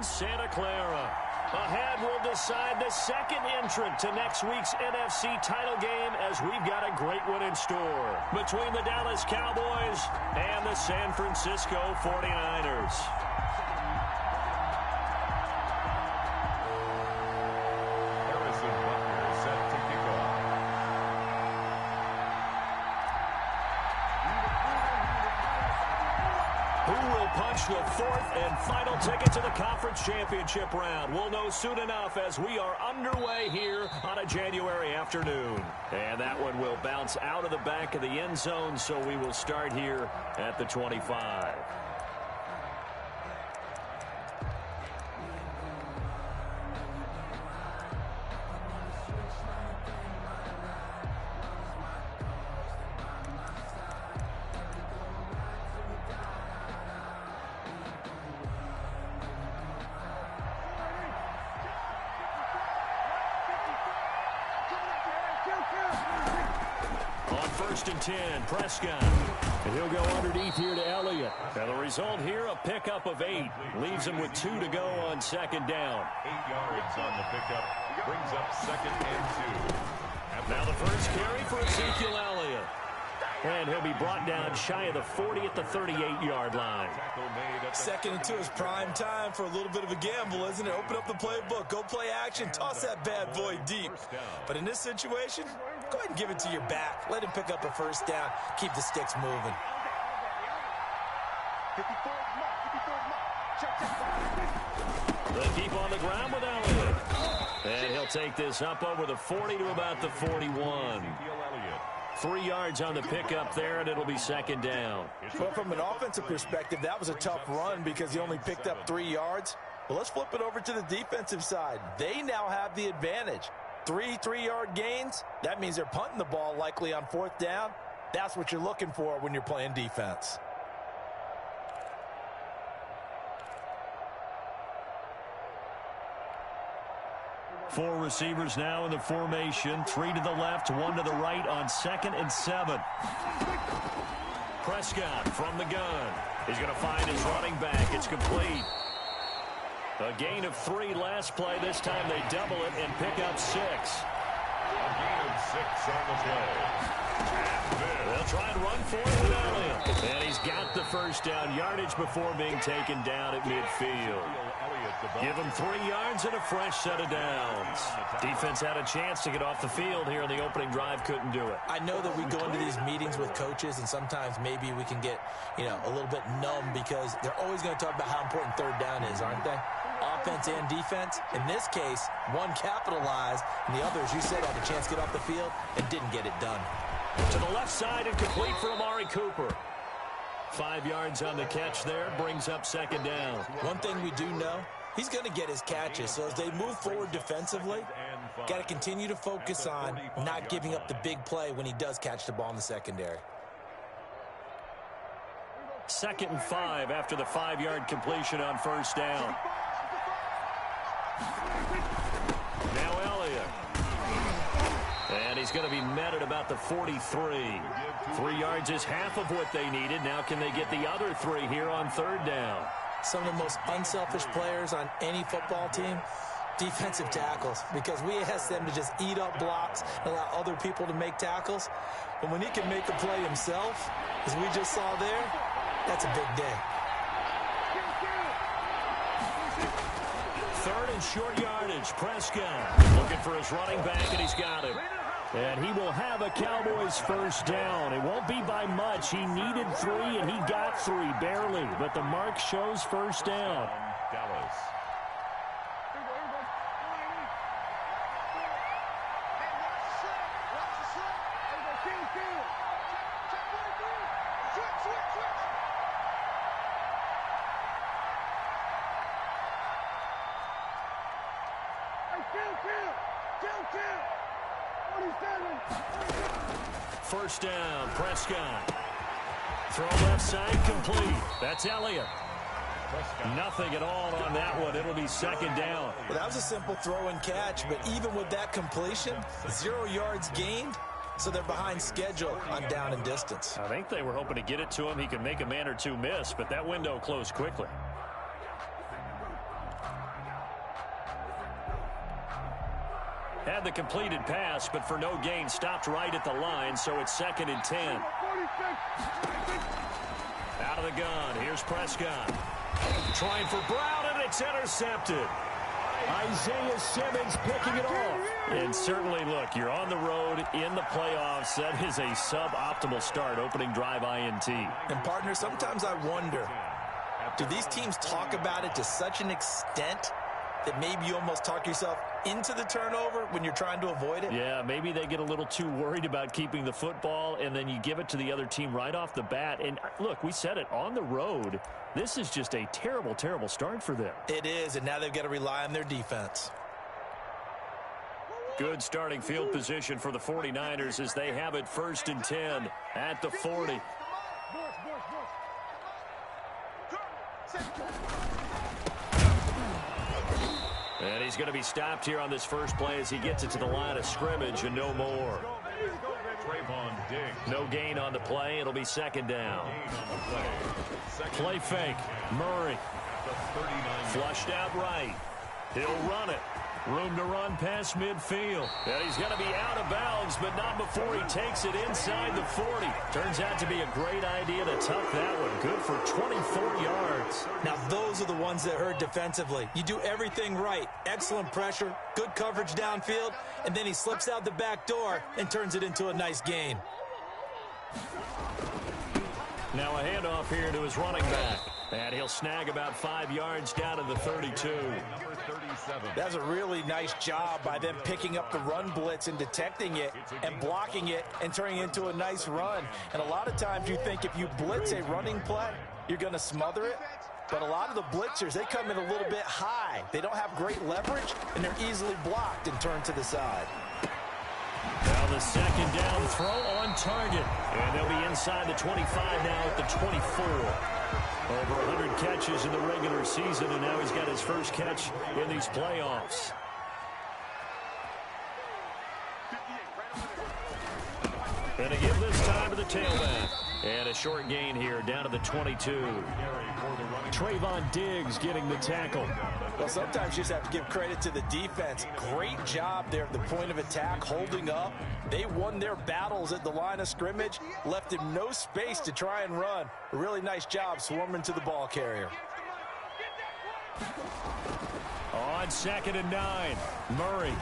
Santa Clara. Ahead will decide the second entrant to next week's NFC title game, as we've got a great one in store between the Dallas Cowboys and the San Francisco 49ers. The fourth and final ticket to the conference championship round. We'll know soon enough as we are underway here on a January afternoon. And that one will bounce out of the back of the end zone, so we will start here at the 25. First and 10, Prescott. And he'll go underneath here to Elliott. And the result here, a pickup of 8. Leaves him with 2 to go on second down. 8 yards on the pickup. Brings up second and 2. Now the first carry for Ezekiel Elliott. And he'll be brought down shy of the 40 at the 38-yard line. Second and 2 is prime time for a little bit of a gamble, isn't it? Open up the playbook, go play action, toss that bad boy deep. But in this situation, go ahead and give it to your back. Let him pick up a first down. Keep the sticks moving. They keep on the ground with Elliott. And he'll take this up over the 40 to about the 41. 3 yards on the pickup there, and it'll be second down. Well, from an offensive perspective, that was a tough run because he only picked up 3 yards. Well, let's flip it over to the defensive side. They now have the advantage. 3 3-yard gains. That means they're punting the ball likely on fourth down. That's what you're looking for when you're playing defense. Four receivers now in the formation. 3 to the left, 1 to the right on second and 7. Prescott from the gun. He's going to find his running back. It's complete. A gain of 3 last play. This time they double it and pick up 6. A gain of 6 on the play. They'll try and run for it with Elliott. And he's got the first down yardage before being taken down at midfield. Give him 3 yards and a fresh set of downs. Defense had a chance to get off the field here in the opening drive, couldn't do it. I know that we go into these meetings with coaches, and sometimes maybe we can get, a little bit numb because they're always going to talk about how important third down is, aren't they? Offense and defense. In this case, one capitalized, and the other, as you said, had a chance to get off the field and didn't get it done. To the left side and complete for Amari Cooper. 5 yards on the catch there, brings up second down. One thing we do know, he's going to get his catches. So as they move forward defensively, got to continue to focus on not giving up the big play when he does catch the ball in the secondary. 2nd and 5 after the 5-yard completion on first down. Now Elliott. And he's going to be met at about the 43. 3 yards is half of what they needed. Now can they get the other 3 here on third down? Some of the most unselfish players on any football team, defensive tackles, because we ask them to just eat up blocks and allow other people to make tackles. And when he can make a play himself, as we just saw there, that's a big day. 3rd and short yardage. Prescott looking for his running back, and he's got him. And he will have a Cowboys first down. It won't be by much. He needed 3, and he got 3, barely. But the mark shows first down. Dallas. First down, Prescott. Throw left side, complete. That's Elliott. Nothing at all on that one. It'll be second down. Well, that was a simple throw and catch, but even with that completion, 0 yards gained, so they're behind schedule on down and distance. I think they were hoping to get it to him. He could make a man or two miss, but that window closed quickly. Had the completed pass, but for no gain, stopped right at the line, so it's 2nd and 10. Out of the gun, here's Prescott. Trying for Brown, and it's intercepted. Isaiah Simmons picking it off. And certainly, look, you're on the road in the playoffs. That is a suboptimal start, opening drive INT. And, partner, sometimes I wonder, do these teams talk about it to such an extent that maybe you almost talk yourself into the turnover when you're trying to avoid it? Yeah, maybe they get a little too worried about keeping the football, and then you give it to the other team right off the bat. And, look, we said it, on the road, this is just a terrible, terrible start for them. It is, and now they've got to rely on their defense. Good starting field position for the 49ers as they have it 1st and 10 at the 40. And he's going to be stopped here on this first play as he gets it to the line of scrimmage and no more. No gain on the play. It'll be 2nd down. Play fake. Murray. Flushed out right. He'll run it. Room to run past midfield. And he's going to be out of bounds, but not before he takes it inside the 40. Turns out to be a great idea to tuck that one. Good for 24 yards. Now, those are the ones that hurt defensively. You do everything right. Excellent pressure, good coverage downfield, and then he slips out the back door and turns it into a nice gain. Now a handoff here to his running back. And he'll snag about 5 yards down to the 32. That's a really nice job by them picking up the run blitz and detecting it and blocking it and turning it into a nice run. And a lot of times you think if you blitz a running play, you're going to smother it. But a lot of the blitzers, they come in a little bit high. They don't have great leverage, and they're easily blocked and turned to the side. Now the 2nd down throw on target. And they'll be inside the 25 now at the 24. Over 100 catches in the regular season, and now he's got his first catch in these playoffs. And to give this time to the tailback. And a short gain here down to the 22. Trayvon Diggs getting the tackle. Well, sometimes you just have to give credit to the defense. Great job there at the point of attack, holding up. They won their battles at the line of scrimmage, left him no space to try and run. A really nice job swarming to the ball carrier. On 2nd and 9, Murray.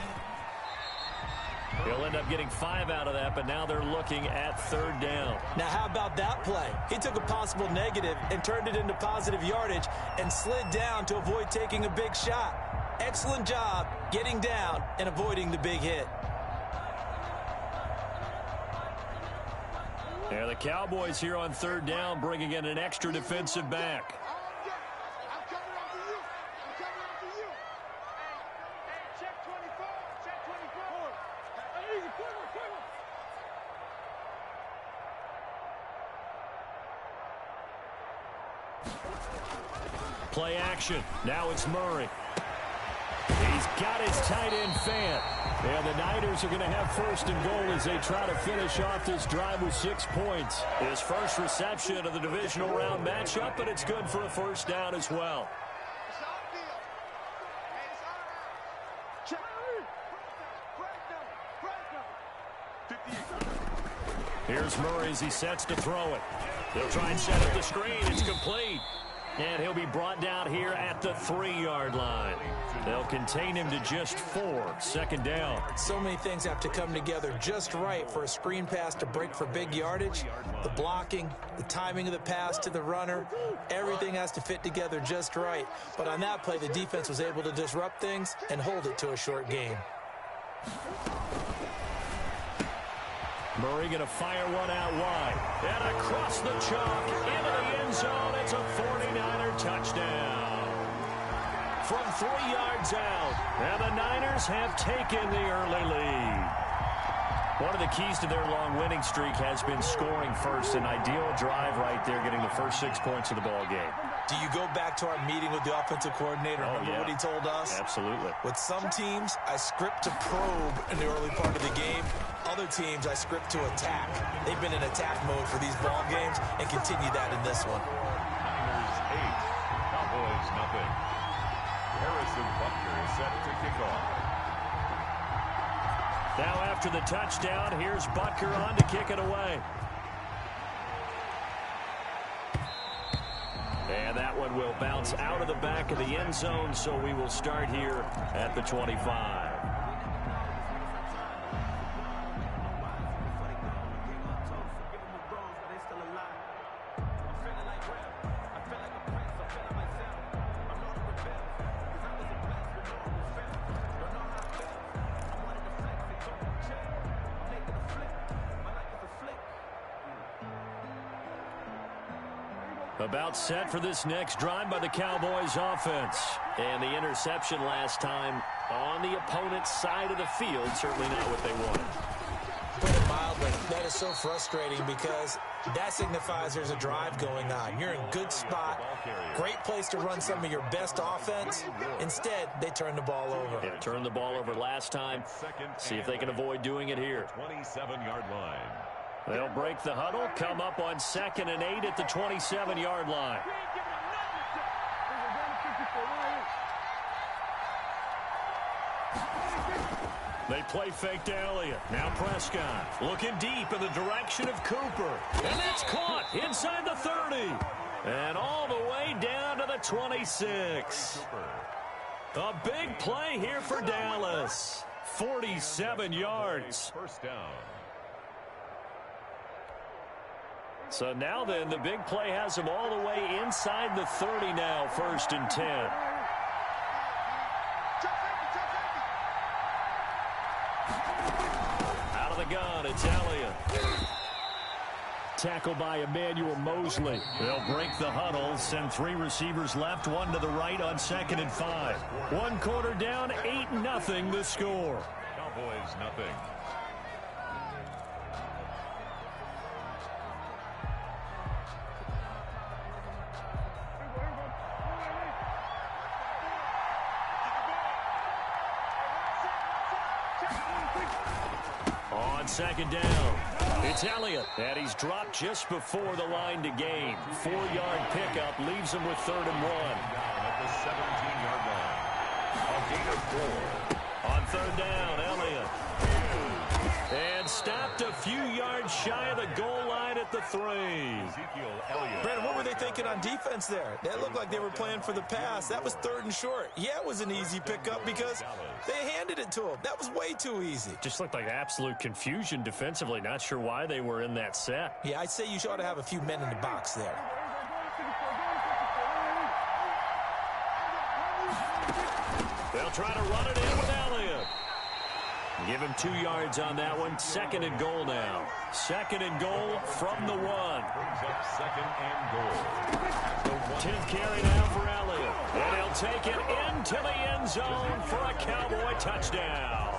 He'll end up getting 5 out of that, but now they're looking at 3rd down. Now, how about that play? He took a possible negative and turned it into positive yardage and slid down to avoid taking a big shot. Excellent job getting down and avoiding the big hit. Yeah, the Cowboys here on 3rd down bringing in an extra defensive back. Play action. Now it's Murray. He's got his tight end fan. And the Niners are going to have 1st and goal as they try to finish off this drive with 6 points. His first reception of the divisional round matchup, but it's good for a 1st down as well. Here's Murray as he sets to throw it. They'll try and set up the screen. It's complete. And he'll be brought down here at the 3-yard line. They'll contain him to just 4. 2nd down. So many things have to come together just right for a screen pass to break for big yardage. The blocking, the timing of the pass to the runner, everything has to fit together just right. But on that play, the defense was able to disrupt things and hold it to a short gain. Murray going to fire one out wide. And across the chalk, into the end zone. It's a 49er touchdown. From 3 yards out. And the Niners have taken the early lead. One of the keys to their long winning streak has been scoring first. An ideal drive right there, getting the first 6 points of the ball game. Do you go back to our meeting with the offensive coordinator? Remember what he told us? Absolutely. With some teams, I script to probe in the early part of the game. Other teams, I script to attack. They've been in attack mode for these ball games and continue that in this one. Niners 8, Cowboys nothing. Harrison Butker is set to kick off. Now after the touchdown, here's Butker on to kick it away. And that one will bounce out of the back of the end zone, so we will start here at the 25. About set for this next drive by the Cowboys offense. And the interception last time on the opponent's side of the field. Certainly not what they wanted. Put it mildly, that is so frustrating because that signifies there's a drive going on. You're in a good spot, great place to run some of your best offense. Instead, they turn the ball over. Yeah, turned the ball over last time. See if they can avoid doing it here. 27-yard line. They'll break the huddle, come up on 2nd and 8 at the 27-yard line. They play fake to Elliott. Now Prescott looking deep in the direction of Cooper. And that's caught inside the 30. And all the way down to the 26. A big play here for Dallas. 47 yards. First down. So now then, the big play has him all the way inside the 30 now, 1st and 10. Out of the gun, it's Elliott. Tackled by Emmanuel Mosley. They'll break the huddle, send 3 receivers left, 1 to the right on 2nd and 5. 1 quarter down, 8-0 the score. Cowboys nothing. On 2nd down, it's Elliott, and he's dropped just before the line to gain. 4-yard pickup leaves him with 3rd and 1. Down at the 17-yard line. A gain of 4. On 3rd down, Elliott. And stopped a few yards shy of the goal line at the 3. Ezekiel Elliott. Brandon, what were they thinking on defense there? They looked like they were playing for the pass. That was 3rd and short. Yeah, it was an easy pickup because they handed it to him. That was way too easy. Just looked like absolute confusion defensively. Not sure why they were in that set. Yeah, I'd say you ought to have a few men in the box there. They'll try to run it in with Elliott. Give him 2 yards on that one. 2nd and goal now. 2nd and goal from the 1. Brings up 2nd and goal. 10th carry now for Elliott. And he'll take it into the end zone for a Cowboy touchdown.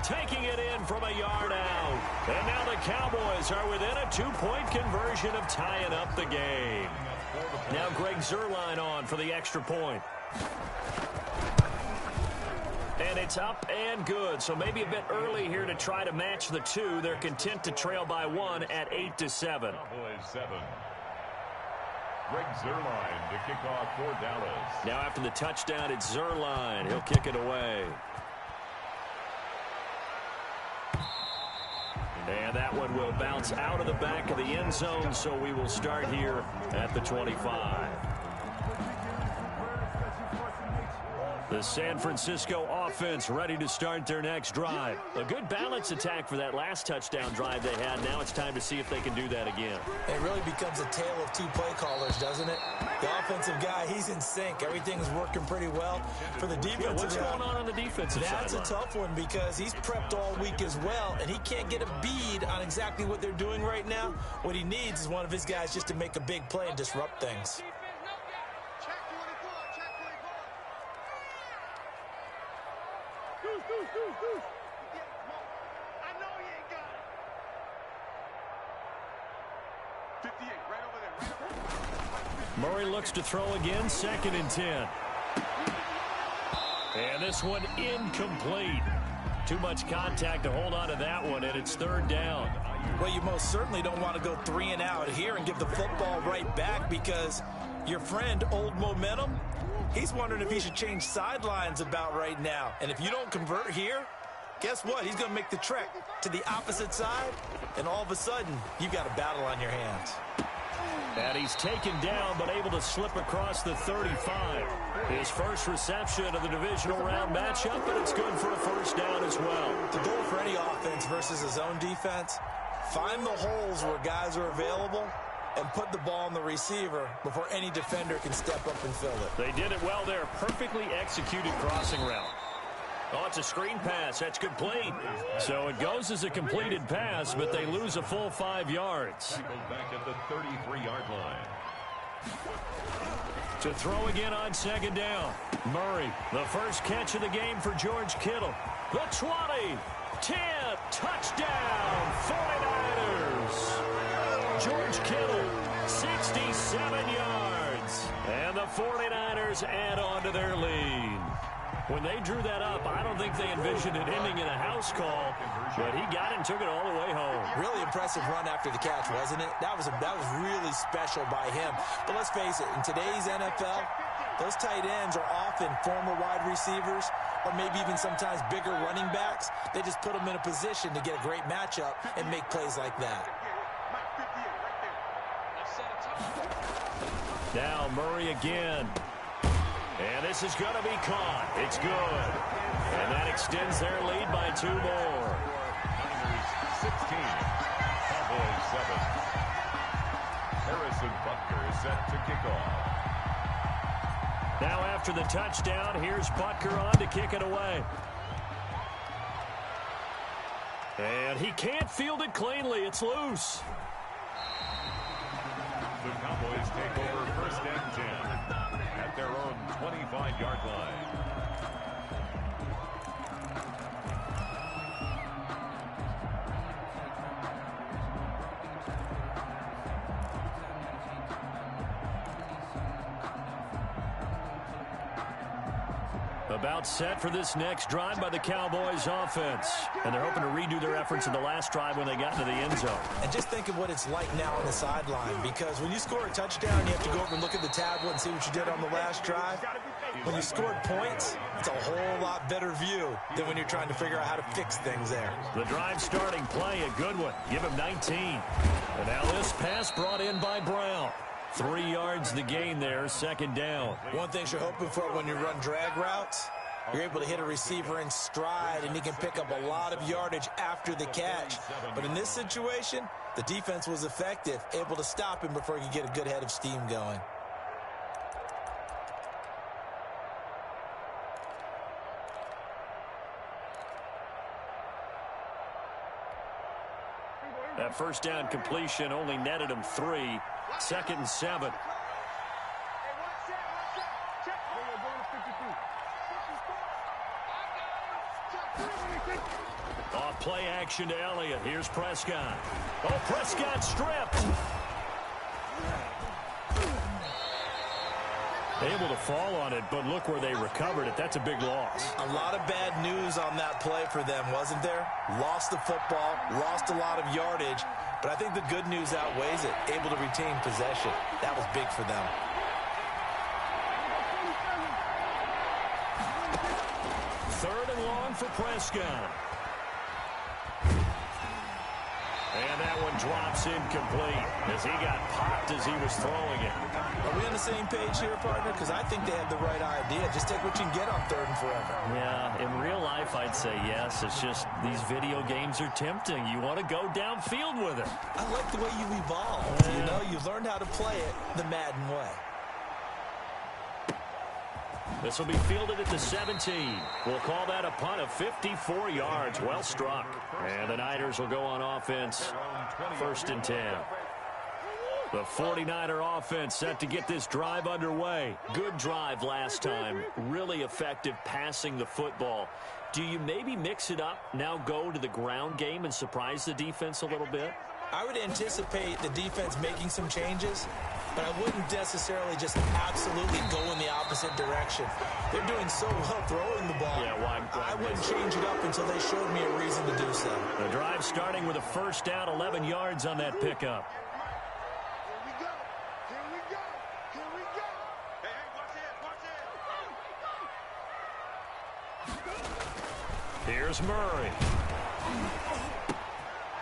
Taking it in from a yard out. And now the Cowboys are within a 2-point conversion of tying up the game. Now Greg Zuerlein on for the extra point. And it's up and good. So maybe a bit early here to try to match the 2. They're content to trail by 1 at 8-7. Cowboys 7. Greg Zuerlein to kick off for Dallas. Now after the touchdown, it's Zuerlein. He'll kick it away. And that one will bounce out of the back of the end zone, so we will start here at the 25. The San Francisco offense ready to start their next drive. A good balance attack for that last touchdown drive they had. Now it's time to see if they can do that again. It really becomes a tale of 2 play callers, doesn't it? The offensive guy, he's in sync. Everything's working pretty well. For the defensive what's going on the defensive side? That's a tough one because he's prepped all week as well, and he can't get a bead on exactly what they're doing right now. What he needs is one of his guys just to make a big play and disrupt things. Murray looks to throw again, 2nd and 10. And this one incomplete. Too much contact to hold on to that one, and it's 3rd down. Well, you most certainly don't want to go 3 and out here and give the football right back because your friend, Old Momentum, he's wondering if he should change sidelines about right now. And if you don't convert here, guess what? He's going to make the trek to the opposite side, and all of a sudden, you've got a battle on your hands. And he's taken down, but able to slip across the 35. His first reception of the divisional round matchup, and it's good for a first down as well. The goal for any offense versus a zone defense, find the holes where guys are available and put the ball on the receiver before any defender can step up and fill it. They did it well there. Perfectly executed crossing route. Oh, it's a screen pass. That's complete. So it goes as a completed pass, but they lose a full 5 yards. Back at the 33-yard line. To throw again on second down. Murray, the first catch of the game for George Kittle. The 20, 10, touchdown, 49ers. George Kittle, 67 yards. And the 49ers add on to their lead. When they drew that up, I don't think they envisioned it ending in a house call, but he got it and took it all the way home. Really impressive run after the catch, wasn't it? That was really special by him. But let's face it, in today's NFL, those tight ends are often former wide receivers or maybe even sometimes bigger running backs. They just put them in a position to get a great matchup and make plays like that. Now Murray again. And this is going to be caught. It's good. And that extends their lead by 2 more. 16, Cowboys 7. Harrison Butker is set to kick off. Now after the touchdown, here's Butker on to kick it away. And he can't field it cleanly. It's loose. The Cowboys take over first and 10 at their own 25-yard line. About set for this next drive by the Cowboys offense. And they're hoping to redo their efforts in the last drive when they got into the end zone. And just think of what it's like now on the sideline, because when you score a touchdown, you have to go over and look at the tablet and see what you did on the last drive. When you scored points, it's a whole lot better view than when you're trying to figure out how to fix things there. The drive starting play, a good one. Give him 19. And now this pass brought in by Brown. 3 yards the gain there, second down. One thing you're hoping for when you run drag routes, you're able to hit a receiver in stride, and he can pick up a lot of yardage after the catch. But in this situation, the defense was effective, able to stop him before he could get a good head of steam going. That first down completion only netted him 3. Second and 7. Off play action to Elliott. Here's Prescott. Oh, Prescott stripped. Able to fall on it, but look where they recovered it. That's a big loss. A lot of bad news on that play for them, wasn't there? Lost the football, lost a lot of yardage, but I think the good news outweighs it. Able to retain possession. That was big for them. Third and long for Prescott. And that one drops incomplete as he got popped as he was throwing it. Are we on the same page here, partner? Because I think they have the right idea. Just take what you can get on third and forever. Yeah, in real life, I'd say yes. It's just these video games are tempting. You want to go downfield with it. I like the way you evolved. You know, you learned how to play it the Madden way. This will be fielded at the 17. We'll call that a punt of 54 yards. Well struck. And the Niners will go on offense. First and 10. The 49er offense set to get this drive underway. Good drive last time. Really effective passing the football. Do you maybe mix it up, now go to the ground game and surprise the defense a little bit? I would anticipate the defense making some changes, but I wouldn't necessarily just absolutely go in the opposite direction. They're doing so well throwing the ball. Yeah, why I wouldn't change it up until they showed me a reason to do so. The drive starting with a first down, 11 yards on that pickup. Here's Murray.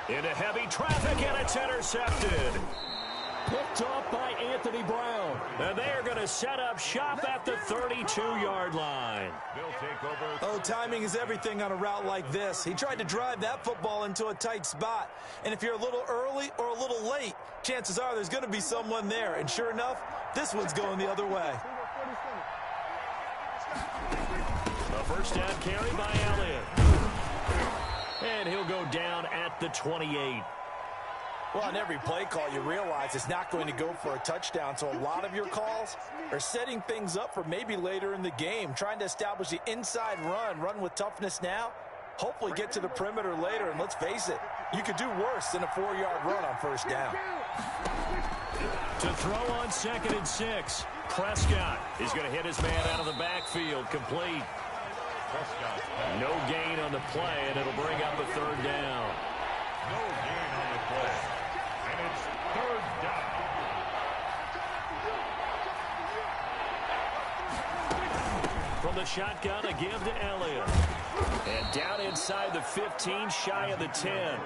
Into heavy traffic, and it's intercepted. Picked off by Anthony Brown. And they are going to set up shop at the 32-yard line. Oh, timing is everything on a route like this. He tried to drive that football into a tight spot. And if you're a little early or a little late, chances are there's going to be someone there. And sure enough, this one's going the other way. A first down carry by Elliott. And he'll go down at the 28. Well, on every play call, you realize it's not going to go for a touchdown. So a lot of your calls are setting things up for maybe later in the game, trying to establish the inside run with toughness now, hopefully get to the perimeter later. And let's face it, you could do worse than a 4-yard run on first down. To throw on 2nd and 6, Prescott is going to hit his man out of the backfield, complete. No gain on the play, and it'll bring up a 3rd down. No gain on the play. And it's 3rd down. From the shotgun, a give to Elliott. And down inside the 15, shy of the 10.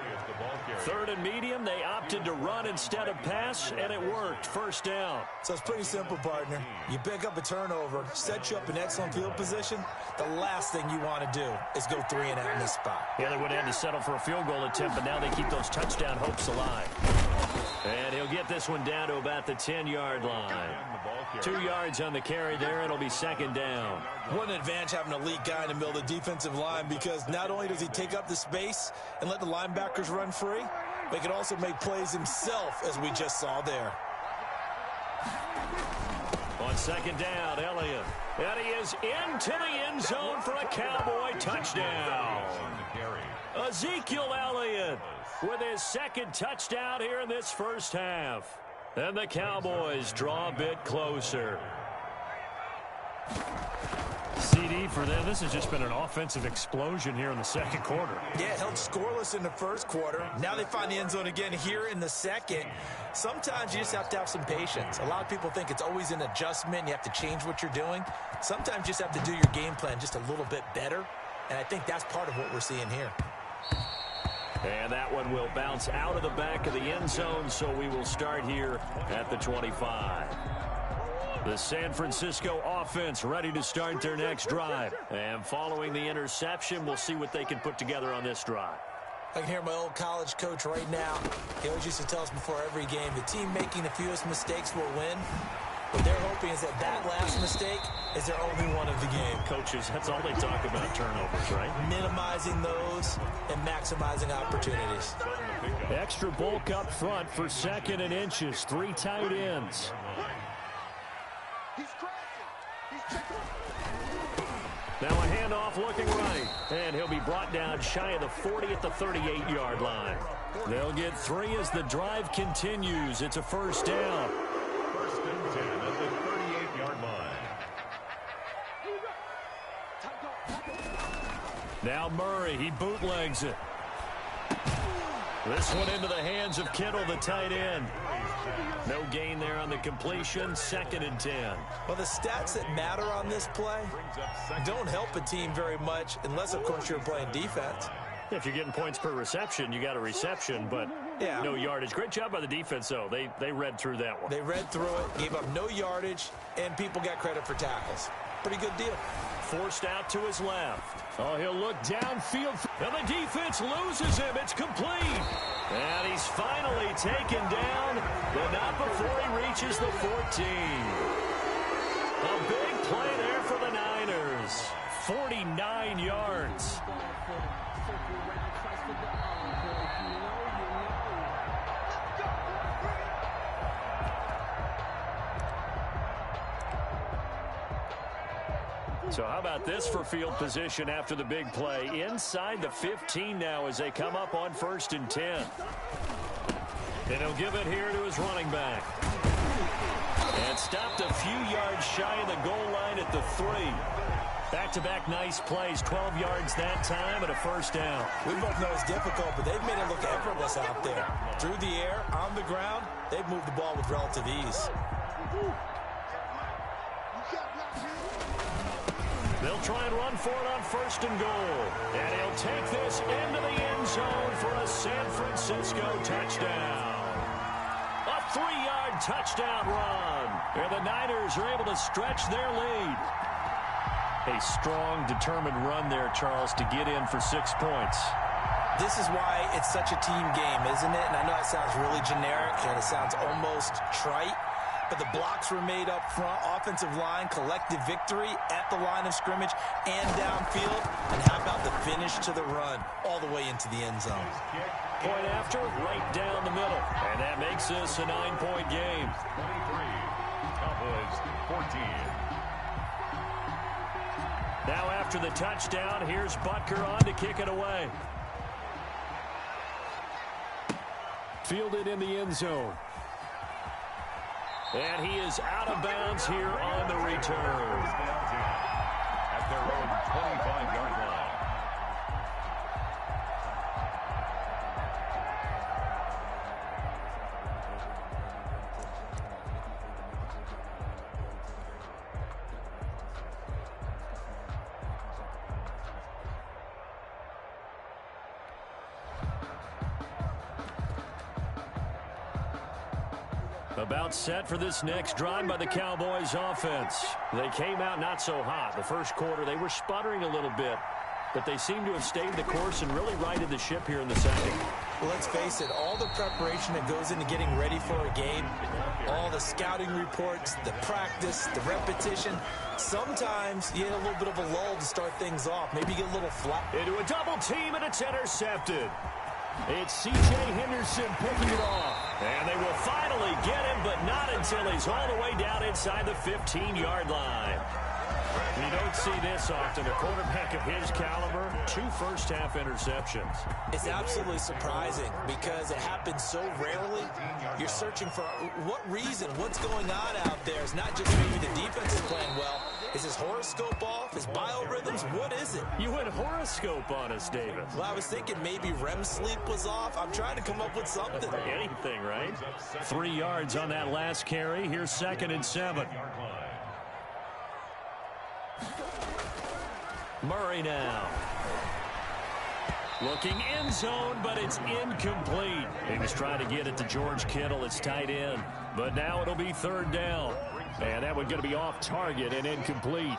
3rd and medium, they opted to run instead of pass, and it worked. First down. So it's pretty simple, partner. You pick up a turnover, set you up in excellent field position. The last thing you want to do is go 3 and out in this spot. Yeah, they would have had to settle for a field goal attempt, but now they keep those touchdown hopes alive. And he'll get this one down to about the 10-yard line. 2 yards on the carry there. It'll be 2nd down. What an advantage having an elite guy in the middle of the defensive line, because not only does he take up the space and let the linebackers run free, but he can also make plays himself, as we just saw there. On 2nd down, Elliott. And he is into the end zone for a Cowboy touchdown. Ezekiel Elliott with his 2nd touchdown here in this first half. And the Cowboys draw a bit closer. CD for them. This has just been an offensive explosion here in the 2nd quarter. Yeah, held scoreless in the 1st quarter. Now they find the end zone again here in the 2nd. Sometimes you just have to have some patience. A lot of people think it's always an adjustment. You have to change what you're doing. Sometimes you just have to do your game plan just a little bit better. And I think that's part of what we're seeing here. And that one will bounce out of the back of the end zone, so we will start here at the 25. The San Francisco offense ready to start their next drive. And following the interception, we'll see what they can put together on this drive. I can hear my old college coach right now. He always used to tell us before every game, the team making the fewest mistakes will win. What they're hoping is that last mistake is their only one of the game. Coaches, that's all they talk about, turnovers, right? Minimizing those and maximizing opportunities. Extra bulk up front for 2nd and inches. 3 tight ends. Now a handoff looking right. And he'll be brought down shy of the 40 at the 38-yard line. They'll get 3 as the drive continues. It's a first down. 1st and 10 at the 38-yard line. Now Murray, he bootlegs it. This one into the hands of Kittle, the tight end. No gain there on the completion. 2nd and 10. Well, the stats that matter on this play don't help a team very much unless, of course, you're playing defense. If you're getting points per reception, you got a reception, but no yardage. Great job by the defense, though. They read through that one. They read through it, gave up no yardage, and people got credit for tackles. Pretty good deal. Forced out to his left. Oh, he'll look downfield. And the defense loses him. It's complete. And he's finally taken down, but not before he reaches the 14. A big play there for the Niners. 49 yards. So how about this for field position after the big play? Inside the 15 now as they come up on 1st and 10. And he'll give it here to his running back. And stopped a few yards shy of the goal line at the 3. Back-to-back nice plays, 12 yards that time and a first down. We both know it's difficult, but they've made it look effortless out there. Through the air, on the ground, they've moved the ball with relative ease. They'll try and run for it on 1st and goal. And he'll take this into the end zone for a San Francisco touchdown. A 3-yard touchdown run. And the Niners are able to stretch their lead. A strong, determined run there, Charles, to get in for 6 points. This is why it's such a team game, isn't it? And I know it sounds really generic and it sounds almost trite, but the blocks were made up front, offensive line, collective victory at the line of scrimmage and downfield. And how about the finish to the run all the way into the end zone? Point after, right down the middle. And that makes this a 9-point game. 23, Cowboys 14. Now after the touchdown, here's Butker on to kick it away. Fielded in the end zone. And he is out of bounds here on the return. At their own 25-yard line. About set for this next drive by the Cowboys offense. They came out not so hot. The first quarter, they were sputtering a little bit, but they seem to have stayed the course and really righted the ship here in the second. Well, let's face it, all the preparation that goes into getting ready for a game, all the scouting reports, the practice, the repetition, sometimes you get a little bit of a lull to start things off. Maybe you get a little flat. Into a double team, and it's intercepted. It's C.J. Henderson picking it off. And they will finally get him, but not until he's all the way down inside the 15-yard line. You don't see this often. A quarterback of his caliber, 2 first-half interceptions. It's absolutely surprising because it happens so rarely. You're searching for what reason, what's going on out there. It's not just maybe the defense is playing well. Is his horoscope off? His biorhythms? What is it? You went horoscope on us, David. Well, I was thinking maybe REM sleep was off. I'm trying to come up with something. Anything, right? 3 yards on that last carry. Here's 2nd and 7. Murray now. Looking end zone, but it's incomplete. He was trying to get it to George Kittle. It's tight end. But now it'll be 3rd down. And that one's going to be off target and incomplete.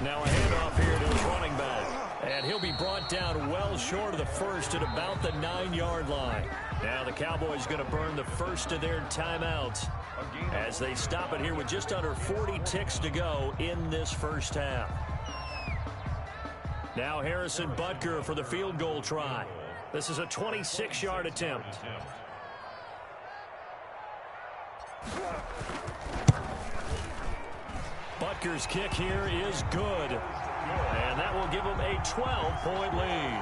Now a handoff here to his running back. And he'll be brought down well short of the first at about the 9-yard line. Now the Cowboys going to burn the first of their timeouts as they stop it here with just under 40 ticks to go in this first half. Now Harrison Butker for the field goal try. This is a 26-yard attempt. Butker's kick here is good. And that will give them a 12-point lead.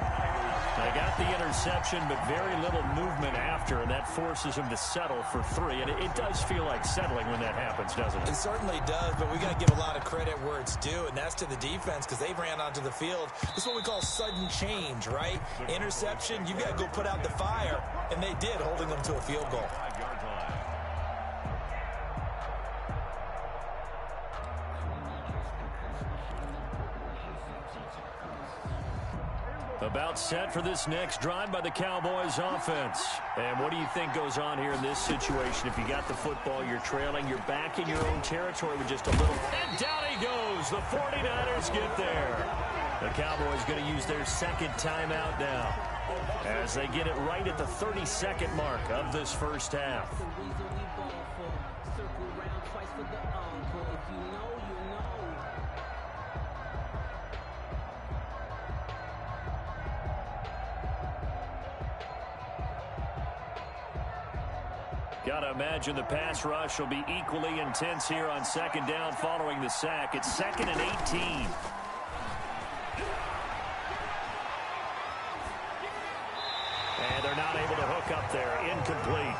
They got the interception, but very little movement after, and that forces him to settle for 3. And it does feel like settling when that happens, doesn't it? It certainly does, but we got to give a lot of credit where it's due, and that's to the defense because they ran onto the field. This is what we call sudden change, right? Interception, you got to go put out the fire, and they did, holding them to a field goal. About set for this next drive by the Cowboys offense. And what do you think goes on here in this situation? If you got the football, you're trailing, you're back in your own territory with just a little. And down he goes. The 49ers get there. The Cowboys going to use their 2nd timeout now as they get it right at the 32nd mark of this first half. Got to imagine the pass rush will be equally intense here on 2nd down following the sack. It's 2nd and 18. And they're not able to hook up there. Incomplete.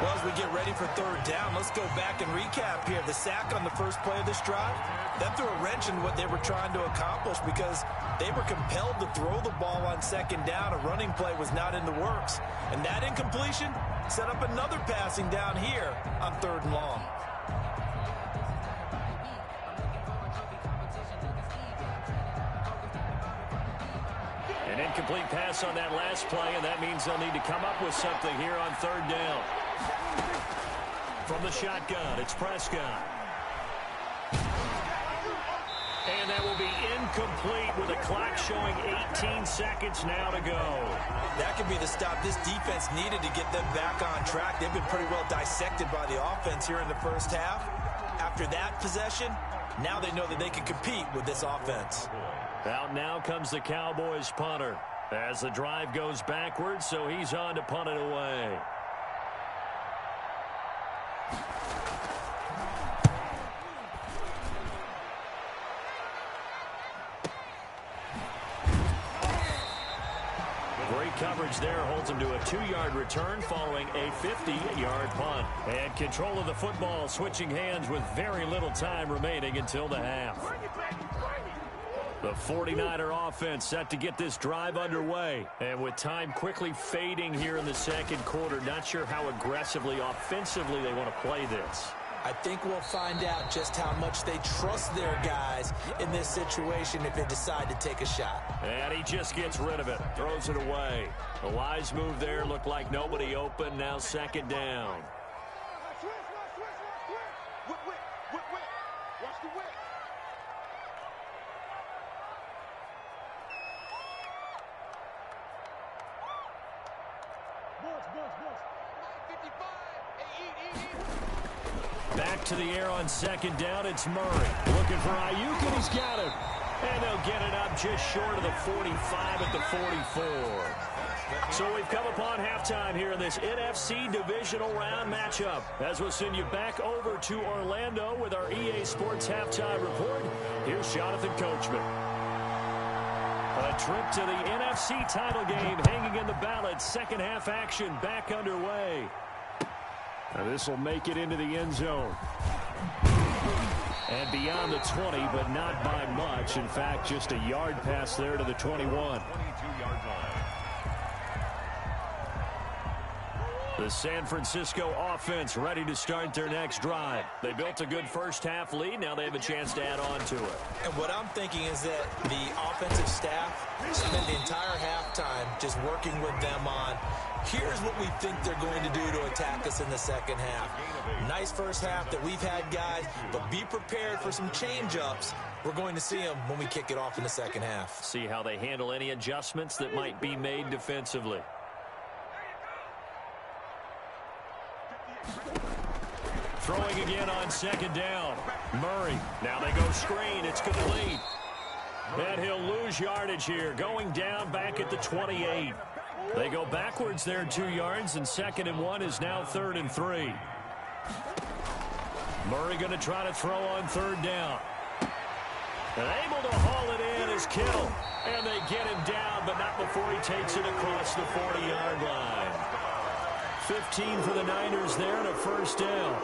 Well, as we get ready for 3rd down, let's go back and recap here. The sack on the first play of this drive, that threw a wrench in what they were trying to accomplish because they were compelled to throw the ball on 2nd down. A running play was not in the works. And that incompletion, Set up another passing down here on 3rd and long. An incomplete pass on that last play, and that means they'll need to come up with something here on 3rd down. From the shotgun, it's Prescott. And that will be incomplete with a clock showing 18 seconds now to go. That could be the stop this defense needed to get them back on track. They've been pretty well dissected by the offense here in the first half. After that possession, now they know that they can compete with this offense. Out now comes the Cowboys punter as the drive goes backwards, so he's on to punt it away. Great coverage there, holds him to a 2-yard return following a 50-yard punt. And control of the football switching hands with very little time remaining until the half. The 49er offense set to get this drive underway. And with time quickly fading here in the second quarter, not sure how aggressively, offensively they want to play this. I think we'll find out just how much they trust their guys in this situation if they decide to take a shot. And he just gets rid of it, throws it away. A wise move there, looked like nobody open, now 2nd down. Back to the air on 2nd down, it's Murray. Looking for Ayuk, and he's got him. And they'll get it up just short of the 45 at the 44. So we've come upon halftime here in this NFC divisional round matchup. As we'll send you back over to Orlando with our EA Sports halftime report, here's Jonathan Coachman. A trip to the NFC title game hanging in the balance. Second half action back underway. Now this will make it into the end zone. And beyond the 20, but not by much. In fact, just a yard pass there to the 21. 22-yard line. The San Francisco offense ready to start their next drive. They built a good first half lead. Now they have a chance to add on to it. And what I'm thinking is that the offensive staff spent the entire halftime just working with them on, here's what we think they're going to do to attack us in the second half. Nice first half that we've had, guys, but be prepared for some change-ups. We're going to see them when we kick it off in the second half. See how they handle any adjustments that might be made defensively. Throwing again on 2nd down. Murray. Now they go screen. It's complete. And he'll lose yardage here. Going down back at the 28. They go backwards there 2 yards, and 2nd and 1 is now 3rd and 3. Murray going to try to throw on 3rd down. And able to haul it in is Kittle. And they get him down, but not before he takes it across the 40-yard line. 15 for the Niners there and a 1st down.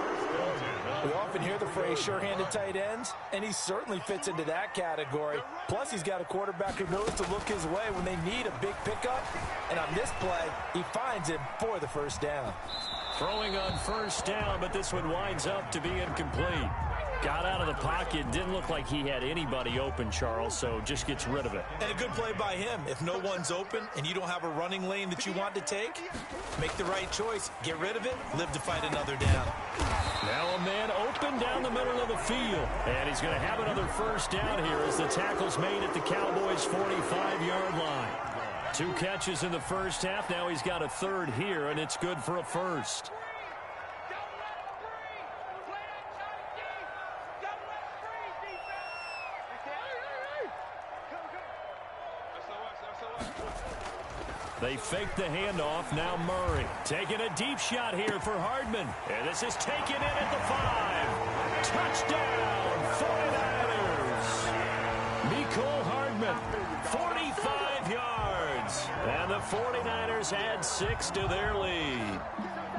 We often hear the phrase sure-handed tight ends, and he certainly fits into that category. Plus, he's got a quarterback who knows to look his way when they need a big pickup. And on this play, he finds him for the 1st down. Throwing on 1st down, but this one winds up to be incomplete. Got out of the pocket. Didn't look like he had anybody open, Charles, so just gets rid of it. And a good play by him. If no one's open and you don't have a running lane that you want to take, make the right choice. Get rid of it. Live to fight another down. Now a man open down the middle of the field. And he's going to have another 1st down here as the tackle's made at the Cowboys' 45-yard line. 2 catches in the first half. Now he's got a 3rd here, and it's good for a 1st. They fake the handoff. Now Murray taking a deep shot here for Hardman. And this is taken in at the 5. Touchdown, 49ers. Mecole Hardman, 45 yards. And the 49ers add 6 to their lead.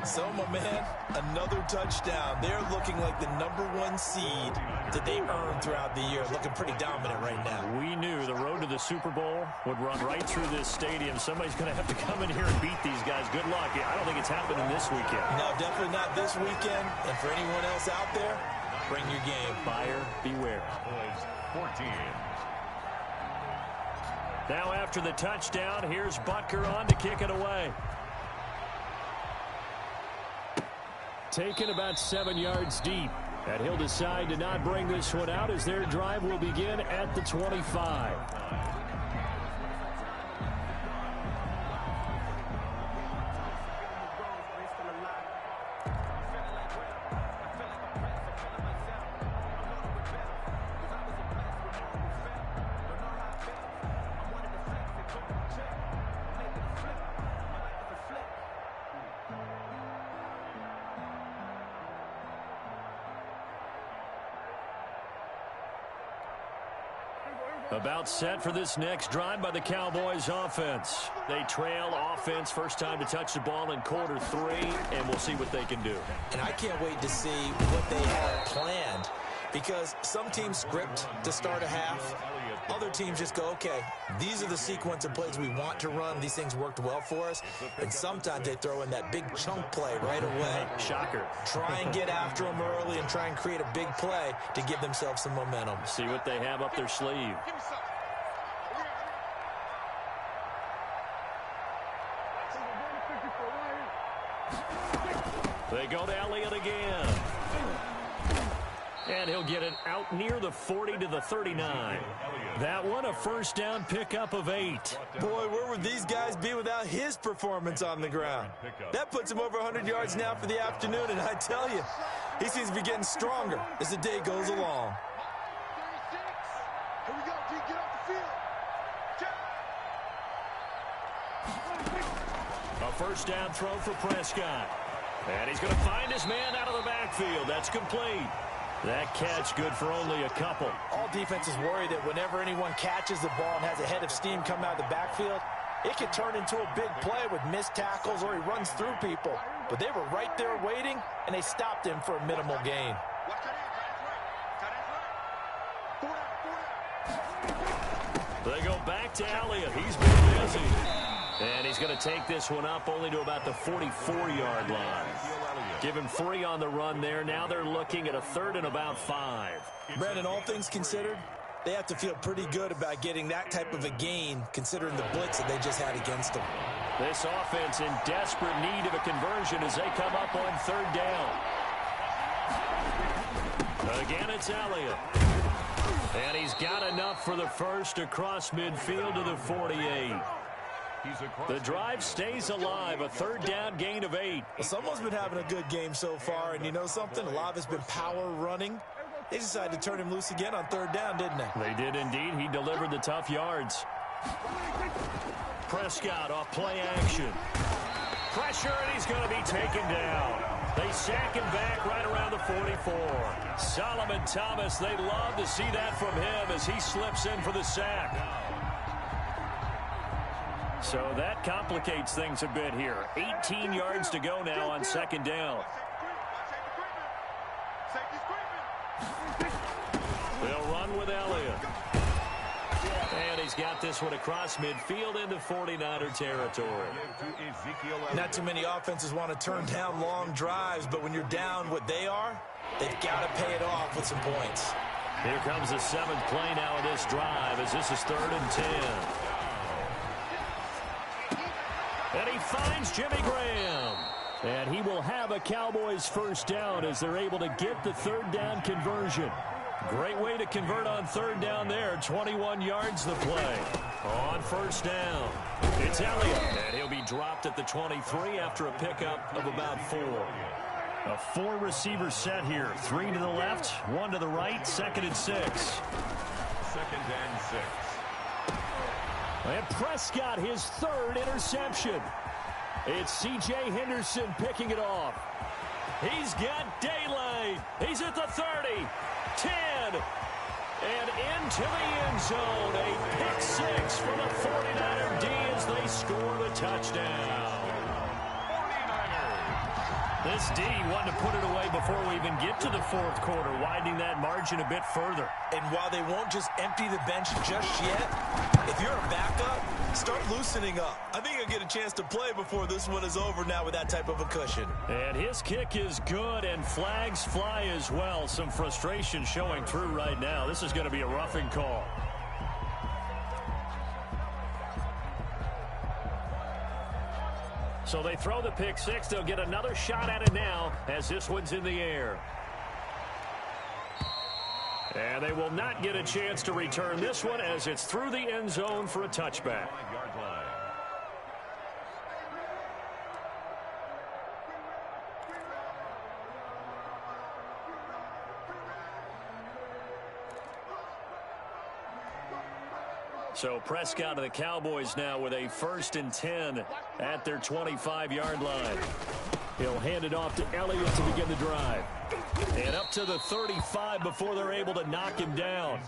So, my man, another touchdown. They're looking like the #1 seed that they earned throughout the year. Looking pretty dominant right now. We knew the road to the Super Bowl would run right through this stadium. Somebody's going to have to come in here and beat these guys. Good luck. I don't think it's happening this weekend. No, definitely not this weekend. And for anyone else out there, bring your game. Buyer beware. 14. Now after the touchdown, here's Butker on to kick it away. Taken about 7 yards deep. And he'll decide to not bring this one out as their drive will begin at the 25. About set for this next drive by the Cowboys offense. They trail offense, first time to touch the ball in quarter 3, and we'll see what they can do. And I can't wait to see what they have planned, because some teams script to start a half. Other teams just go, okay, these are the sequence of plays we want to run. These things worked well for us. And sometimes they throw in that big chunk play right away. Shocker. Try and get after them early and try and create a big play to give themselves some momentum. See what they have up their sleeve. They go to Elliott again. And he'll get it out near the 40 to the 39. That one a first down pickup of 8. Boy, where would these guys be without his performance on the ground? That puts him over 100 yards now for the afternoon, and I tell you, he seems to be getting stronger as the day goes along. Here we go, D, get off the field. A first down throw for Prescott. And he's going to find his man out of the backfield. That's complete. That catch good for only a couple. All defenses worry that whenever anyone catches the ball and has a head of steam come out of the backfield, it could turn into a big play with missed tackles or he runs through people. But they were right there waiting, and they stopped him for a minimal gain. They go back to Elliott. He's been busy. And he's going to take this one up only to about the 44-yard line. Give him 3 on the run there. Now they're looking at a 3rd and about 5. Brandon, all things considered, they have to feel pretty good about getting that type of a gain, considering the blitz that they just had against them. This offense in desperate need of a conversion as they come up on 3rd down. Again, it's Elliott. And he's got enough for the first across midfield to the 48. The drive stays alive, a 3rd down gain of 8. Well, someone's been having a good game so far, and you know something? A lot of it's been power running. They decided to turn him loose again on 3rd down, didn't they? They did indeed. He delivered the tough yards. Prescott off play action. Pressure, and he's going to be taken down. They sack him back right around the 44. Solomon Thomas, they love to see that from him as he slips in for the sack. So that complicates things a bit here. 18 yards to go now on 2nd down. They'll run with Elliott. And he's got this one across midfield into 49er territory. Not too many offenses want to turn down long drives, but when you're down what they are, they've got to pay it off with some points. Here comes the 7th play now of this drive as this is 3rd and 10. And he finds Jimmy Graham. And he will have a Cowboys first down as they're able to get the 3rd down conversion. Great way to convert on 3rd down there. 21 yards the play. On 1st down, it's Elliott. And he'll be dropped at the 23 after a pickup of about 4. A 4-receiver set here. 3 to the left, 1 to the right, 2nd and 6. 2nd and 6. And Prescott, his 3rd interception. It's C.J. Henderson picking it off. He's got daylight. He's at the 30, 10, and into the end zone. A pick 6 for the 49er D as they score the touchdown. 49ers This D wanted to put it away before we even get to the fourth quarter, widening that margin a bit further. And while they won't just empty the bench just yet, if you're a backup, start loosening up. I think you'll get a chance to play before this one is over now with that type of a cushion. And his kick is good, and flags fly as well. Some frustration showing through right now. This is going to be a roughing call. So they throw the pick six. They'll get another shot at it now as this one's in the air. And they will not get a chance to return this one as it's through the end zone for a touchback. So Prescott of the Cowboys now with a 1st and 10 at their 25-yard line. He'll hand it off to Elliott to begin the drive. And up to the 35 before they're able to knock him down.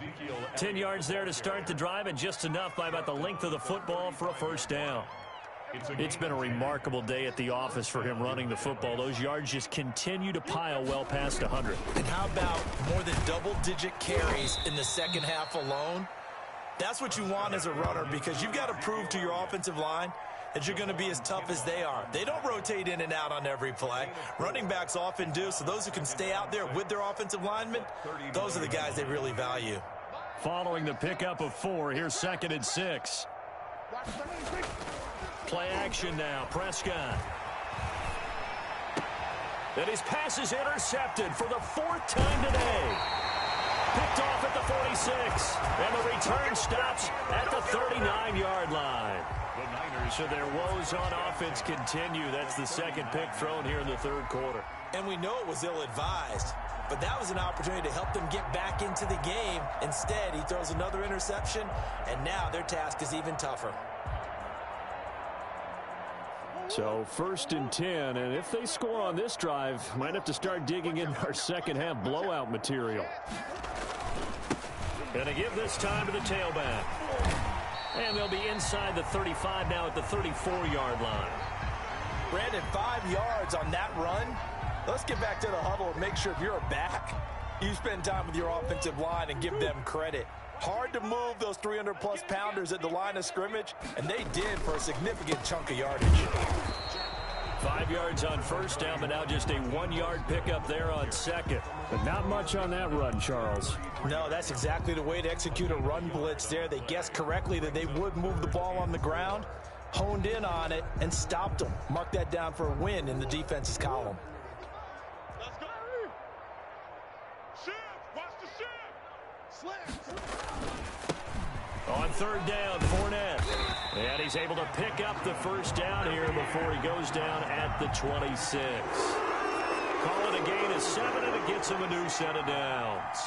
10 yards there to start the drive, and just enough by about the length of the football for a first down. It's been a remarkable day at the office for him running the football. Those yards just continue to pile well past 100. And how about more than double-digit carries in the second half alone? That's what you want as a runner, because you've got to prove to your offensive line that you're going to be as tough as they are. They don't rotate in and out on every play. Running backs often do, so those who can stay out there with their offensive linemen, those are the guys they really value. Following the pickup of 4, here's 2nd and 6. Play action now, Prescott. And his pass is intercepted for the 4th time today. Picked off at the 46, and the return stops at the 39-yard line. So their woes on offense continue. That's the 2nd pick thrown here in the 3rd quarter. And we know it was ill-advised, but that was an opportunity to help them get back into the game. Instead, he throws another interception, and now their task is even tougher. So 1st and 10, and if they score on this drive, might have to start digging in our second-half blowout material. Going to give this time to the tailback. And they'll be inside the 35 now at the 34-yard line. Brandon, 5 yards on that run. Let's get back to the huddle and make sure if you're a back, you spend time with your offensive line and give them credit. Hard to move those 300-plus pounders at the line of scrimmage, and they did for a significant chunk of yardage. 5 yards on 1st down, but now just a 1-yard pickup there on 2nd. But not much on that run, Charles. No, that's exactly the way to execute a run blitz there. They guessed correctly that they would move the ball on the ground, honed in on it, and stopped them. Mark that down for a win in the defense's column. Let's go. Shift. Watch the shift. Slants. On 3rd down, Fournette. And he's able to pick up the 1st down here before he goes down at the 26. Call it a gain of 7, and it gets him a new set of downs.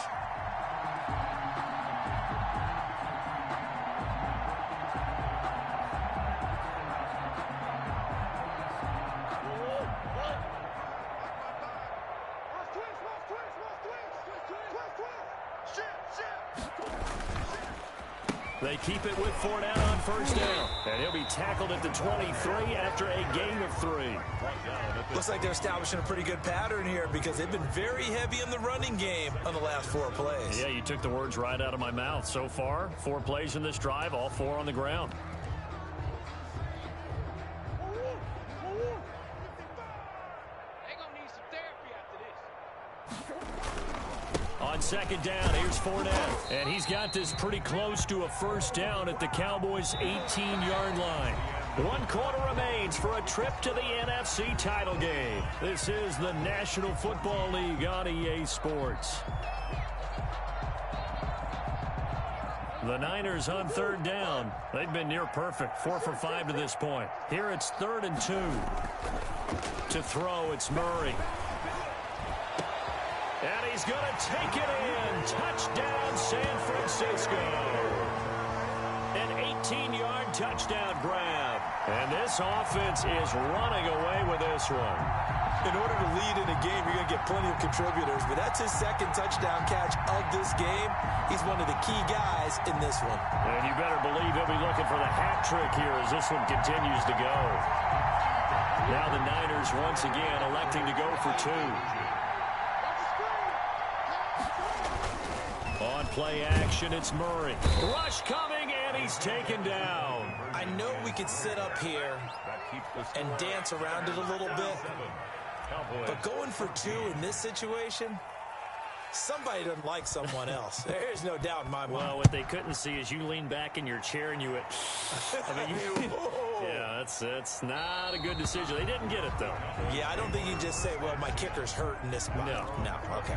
They keep it with Fournette on 1st down. And he'll be tackled at the 23 after a gain of 3. Looks like they're establishing a pretty good pattern here because they've been very heavy in the running game on the last 4 plays. Yeah, you took the words right out of my mouth. So far, 4 plays in this drive, all 4 on the ground. On 2nd down, here's Fournette. And he's got this pretty close to a 1st down at the Cowboys' 18-yard line. 1 quarter remains for a trip to the NFC title game. This is the National Football League on EA Sports. The Niners on 3rd down. They've been near perfect, 4 for 5 to this point. Here it's 3rd and 2. To throw, it's Murray. And he's going to take it in. Touchdown, San Francisco. An 18-yard touchdown grab. And this offense is running away with this one. In order to lead in a game, you're going to get plenty of contributors, but that's his 2nd touchdown catch of this game. He's one of the key guys in this one. And you better believe he'll be looking for the hat trick here as this one continues to go. Now the Niners once again electing to go for 2. On play action, it's Murray. Rush coming, and he's taken down. I know we could sit up here and dance around it a little bit, but going for 2 in this situation, somebody doesn't like someone else. There's no doubt in my mind. Well, what they couldn't see is you lean back in your chair and you went, I mean, yeah, that's not a good decision. They didn't get it, though. Yeah, I don't think you can just say, well, my kicker's hurt in this spot. No, okay.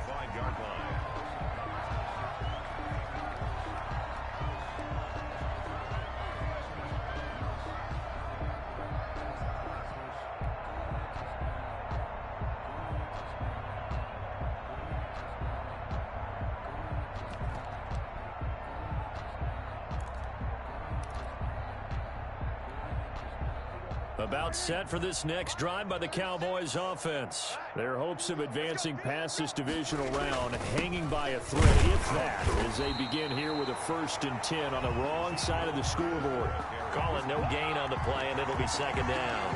About set for this next drive by the Cowboys offense. Their hopes of advancing past this divisional round hanging by a thread, if that, as they begin here with a 1st and 10 on the wrong side of the scoreboard. Call it no gain on the play, and it'll be 2nd down.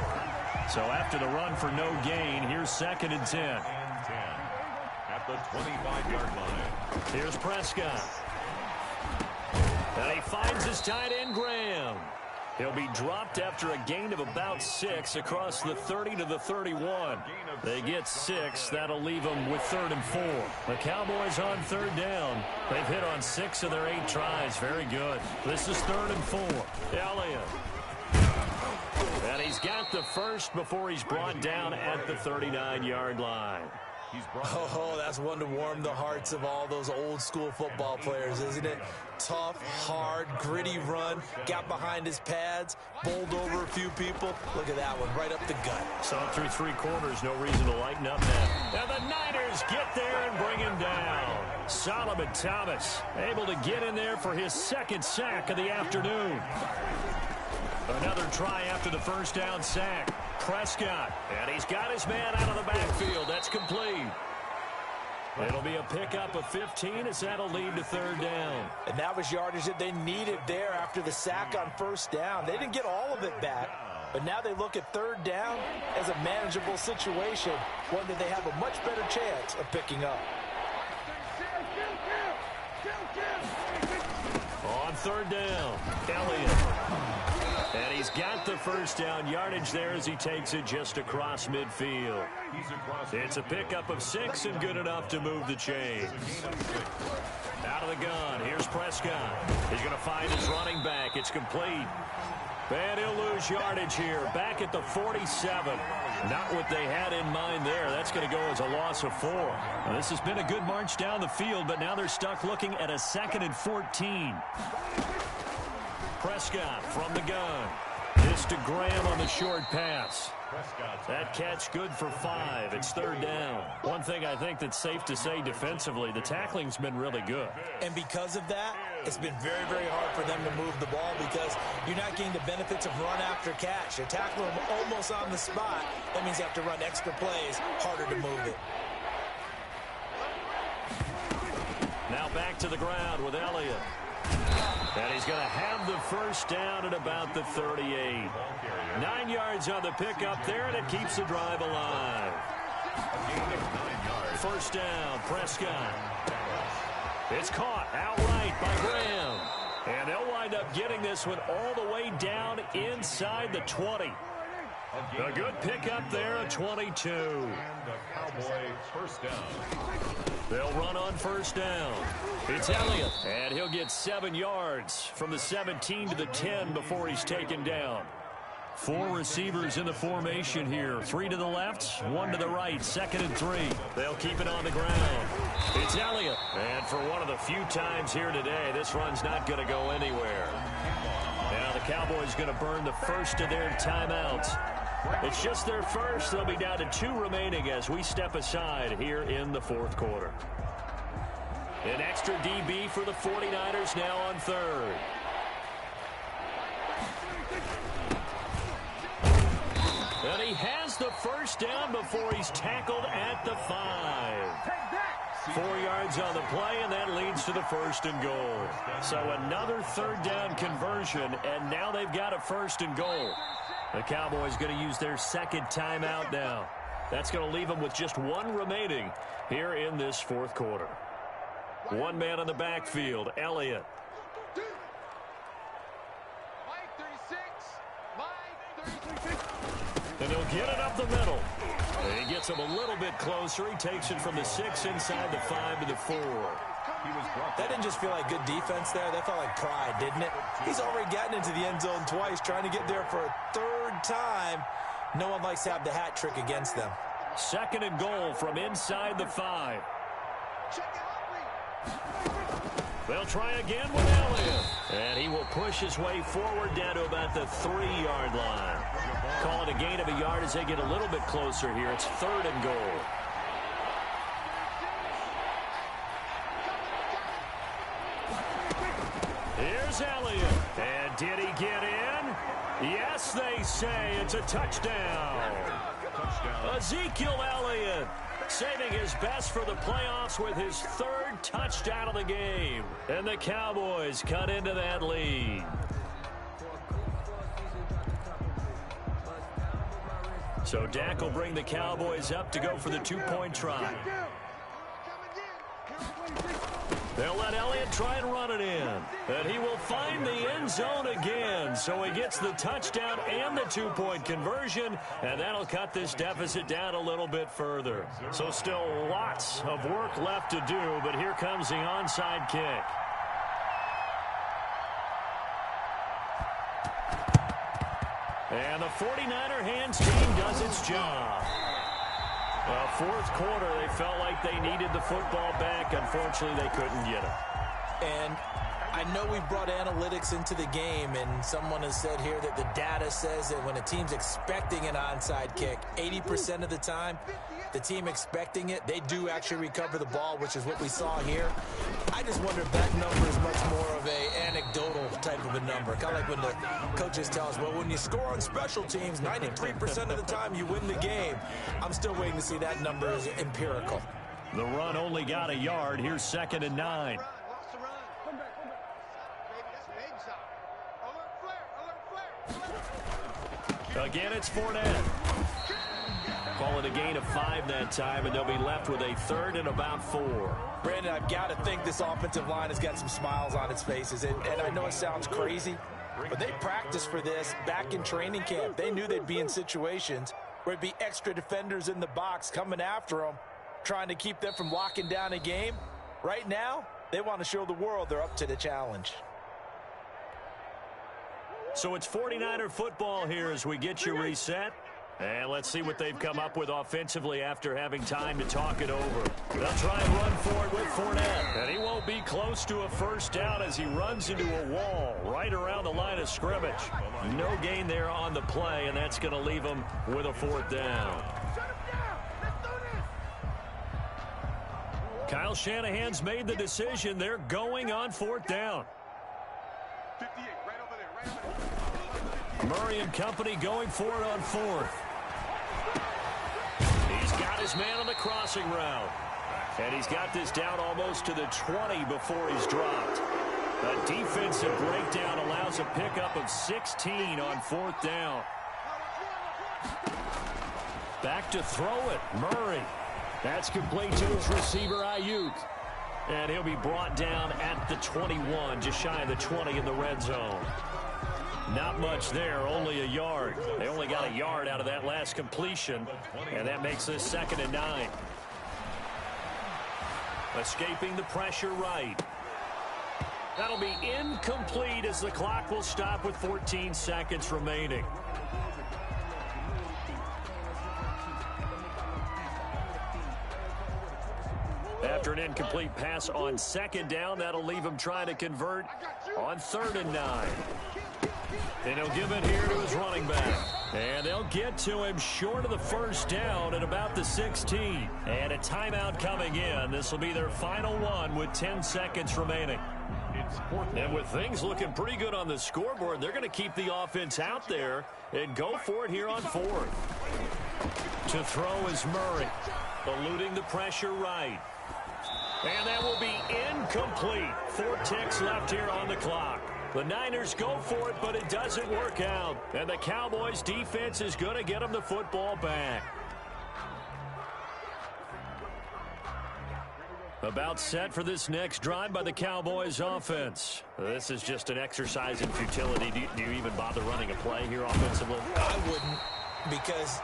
So after the run for no gain, here's 2nd and 10. At the 25-yard line. Here's Prescott. And he finds his tight end, Graham. He'll be dropped after a gain of about 6 across the 30 to the 31. They get 6. That'll leave them with 3rd and 4. The Cowboys on 3rd down. They've hit on 6 of their 8 tries. Very good. This is 3rd and 4. Elliott. And he's got the first before he's brought down at the 39-yard line. Oh, that's one to warm the hearts of all those old school football players, isn't it? Tough, hard, gritty run, got behind his pads, bowled over a few people. Look at that one, right up the gut. Saw through 3 quarters, no reason to lighten up now. And the Niners get there and bring him down. Solomon Thomas able to get in there for his 2nd sack of the afternoon. Another try after the 1st down sack. Prescott, and he's got his man out of the backfield. That's complete. It'll be a pickup of 15 as that'll lead to 3rd down. And that was yardage that they needed there after the sack on 1st down. They didn't get all of it back, but now they look at 3rd down as a manageable situation, one that they have a much better chance of picking up. On 3rd down, Elliott. And he's got the 1st down yardage there as he takes it just across midfield. It's a pickup of 6 and good enough to move the chains. Out of the gun, here's Prescott. He's going to find his running back. It's complete. And he'll lose yardage here. Back at the 47. Not what they had in mind there. That's going to go as a loss of 4. Now, this has been a good march down the field, but now they're stuck looking at a 2nd and 14. Prescott from the gun. This to Graham on the short pass. That catch good for 5. It's 3rd down. One thing I think that's safe to say defensively, the tackling's been really good. And because of that, it's been very, very hard for them to move the ball because you're not getting the benefits of run after catch. You tackle them almost on the spot. That means you have to run extra plays, harder to move it. Now back to the ground with Elliott. And he's going to have the 1st down at about the 38. 9 yards on the pickup there, and it keeps the drive alive. 1st down, Prescott. It's caught outright by Graham. And they'll wind up getting this one all the way down inside the 20. A good pickup there, a 22. And the Cowboys 1st down. They'll run on 1st down. It's Elliott, and he'll get 7 yards from the 17 to the 10 before he's taken down. 4 receivers in the formation here. 3 to the left, 1 to the right, 2nd and 3. They'll keep it on the ground. It's Elliott, and for one of the few times here today, this run's not going to go anywhere. Now the Cowboys going to burn the first of their timeouts. It's just their first. They'll be down to 2 remaining as we step aside here in the 4th quarter. An extra DB for the 49ers now on 3rd. And he has the 1st down before he's tackled at the 5. 4 yards on the play, and that leads to the 1st and goal. So another 3rd down conversion, and now they've got a 1st and goal. The Cowboys going to use their second timeout now. That's going to leave them with just one remaining here in this fourth quarter. One man in the backfield, Elliott. And he'll get it up the middle. And he gets him a little bit closer. He takes it from the 6 inside the 5 to the 4. That didn't just feel like good defense there. That felt like pride, didn't it? He's already gotten into the end zone twice, trying to get there for a third time. No one likes to have the hat trick against them. Second and goal from inside the 5. They'll try again with Elliott. And he will push his way forward down to about the 3-yard line. Call it a gain of a yard as they get a little bit closer here. It's third and goal. Here's Elliott. And did he get in? Yes, they say it's a touchdown. Ezekiel Elliott saving his best for the playoffs with his third touchdown of the game. And the Cowboys cut into that lead. So Dak will bring the Cowboys up to go for the 2-point try. They'll let Elliott try and run it in. And he will find the end zone again. So he gets the touchdown and the 2-point conversion. And that'll cut this deficit down a little bit further. So still lots of work left to do. But here comes the onside kick. And the 49er hands team does its job. Well, fourth quarter, they felt like they needed the football back. Unfortunately, they couldn't get it. And I know we brought analytics into the game, and someone has said here that the data says that when a team's expecting an onside kick, 80% of the time, the team expecting it, they do actually recover the ball, which is what we saw here. I just wonder if that number is much more of a anecdotal type of a number. Kind of like when the coaches tell us, well, when you score on special teams, 93% of the time you win the game. I'm still waiting to see that number is empirical. The run only got a yard. Here's 2nd and 9. Again, it's Fournette. Call it a gain of 5 that time, and they'll be left with a 3rd and about 4. Brandon, I've got to think this offensive line has got some smiles on its faces. And I know it sounds crazy, but they practiced for this back in training camp. They knew they'd be in situations where it'd be extra defenders in the box coming after them, trying to keep them from locking down a game. Right now, they want to show the world they're up to the challenge. So it's 49er football here as we get you reset. And let's see what they've come up with offensively after having time to talk it over. They'll try and run forward with Fournette. And he won't be close to a first down as he runs into a wall right around the line of scrimmage. No gain there on the play, and that's going to leave him with a 4th down. Kyle Shanahan's made the decision. They're going on 4th down. 58, right over there. Murray and company going for it on 4th. He's got his man on the crossing route. And he's got this down almost to the 20 before he's dropped. A defensive breakdown allows a pickup of 16 on 4th down. Back to throw it, Murray. That's complete to his receiver, Ayuk. And he'll be brought down at the 21, just shy of the 20 in the red zone. Not much there, only a yard. They only got a yard out of that last completion, and that makes this 2nd and 9. Escaping the pressure right. That'll be incomplete as the clock will stop with 14 seconds remaining. After an incomplete pass on 2nd down, that'll leave him trying to convert on 3rd and 9. And he'll give it here to his running back. And they'll get to him short of the first down at about the 16. And a timeout coming in. This will be their final one with 10 seconds remaining. And with things looking pretty good on the scoreboard, they're going to keep the offense out there and go for it here on 4th. To throw is Murray, eluding the pressure right. And that will be incomplete. 4 ticks left here on the clock. The Niners go for it, but it doesn't work out. And the Cowboys defense is going to get them the football back. About set for this next drive by the Cowboys offense. This is just an exercise in futility. Do you even bother running a play here offensively? I wouldn't, because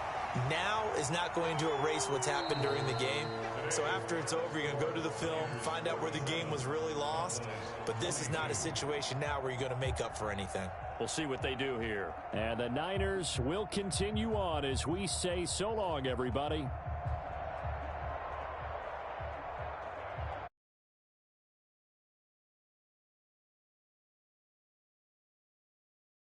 now is not going to erase what's happened during the game. So after it's over, you're going to go to the film, find out where the game was really lost. But this is not a situation now where you're going to make up for anything. We'll see what they do here. And the Niners will continue on as we say so long, everybody.